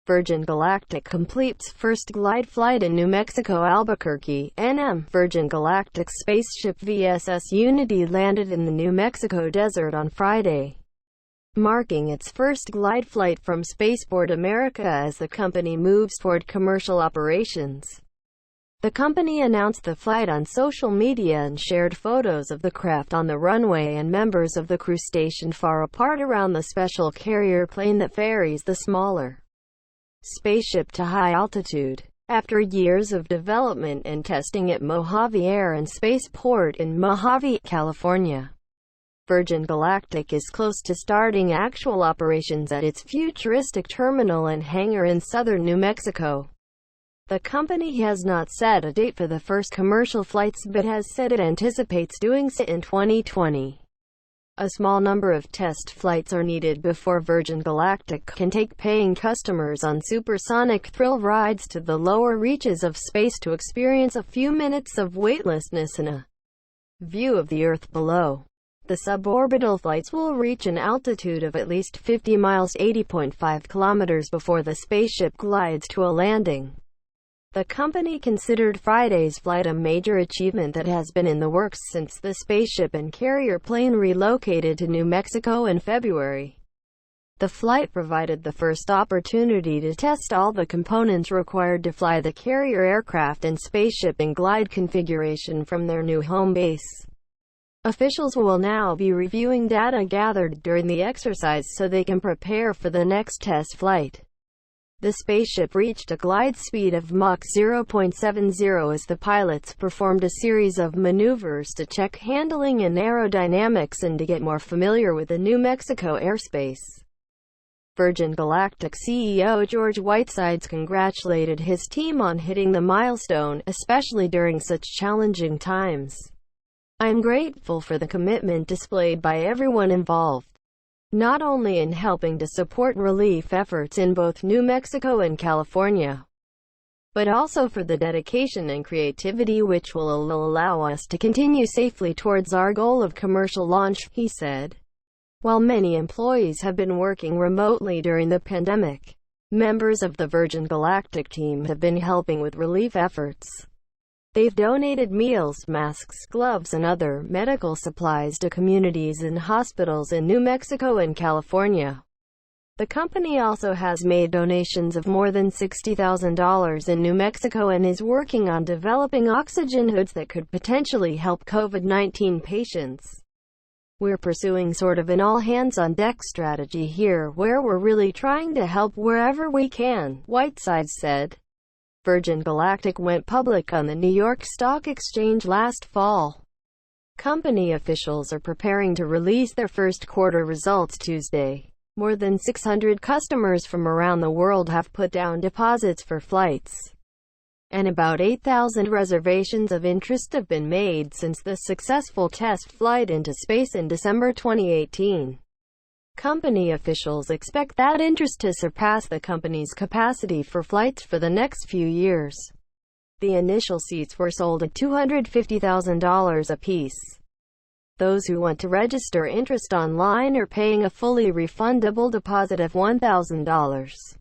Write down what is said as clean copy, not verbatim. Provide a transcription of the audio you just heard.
Virgin Galactic completes first glide flight in New Mexico Albuquerque, NM. Virgin Galactic's spaceship VSS Unity landed in the New Mexico desert on Friday, marking its first glide flight from Spaceport America as the company moves toward commercial operations. The company announced the flight on social media and shared photos of the craft on the runway and members of the crew stationed far apart around the special carrier plane that ferries the smaller spaceship to high altitude. After years of development and testing at Mojave Air and Spaceport in Mojave, California, Virgin Galactic is close to starting actual operations at its futuristic terminal and hangar in southern New Mexico. The company has not set a date for the first commercial flights but has said it anticipates doing so in 2020. A small number of test flights are needed before Virgin Galactic can take paying customers on supersonic thrill rides to the lower reaches of space to experience a few minutes of weightlessness and a view of the Earth below. The suborbital flights will reach an altitude of at least 50 miles (80.5 kilometers) before the spaceship glides to a landing. The company considered Friday's flight a major achievement that has been in the works since the spaceship and carrier plane relocated to New Mexico in February. The flight provided the first opportunity to test all the components required to fly the carrier aircraft and spaceship in glide configuration from their new home base. Officials will now be reviewing data gathered during the exercise so they can prepare for the next test flight. The spaceship reached a glide speed of Mach 0.70 as the pilots performed a series of maneuvers to check handling and aerodynamics and to get more familiar with the New Mexico airspace. Virgin Galactic CEO George Whitesides congratulated his team on hitting the milestone, especially during such challenging times. "I am grateful for the commitment displayed by everyone involved, not only in helping to support relief efforts in both New Mexico and California, but also for the dedication and creativity which will allow us to continue safely towards our goal of commercial launch," he said. While many employees have been working remotely during the pandemic, members of the Virgin Galactic team have been helping with relief efforts. They've donated meals, masks, gloves, and other medical supplies to communities and hospitals in New Mexico and California. The company also has made donations of more than $60,000 in New Mexico and is working on developing oxygen hoods that could potentially help COVID-19 patients. "We're pursuing sort of an all-hands-on-deck strategy here where we're really trying to help wherever we can," Whitesides said. Virgin Galactic went public on the New York Stock Exchange last fall. Company officials are preparing to release their first quarter results Tuesday. More than 600 customers from around the world have put down deposits for flights, and about 8,000 reservations of interest have been made since the successful test flight into space in December 2018. Company officials expect that interest to surpass the company's capacity for flights for the next few years. The initial seats were sold at $250,000 apiece. Those who want to register interest online are paying a fully refundable deposit of $1,000.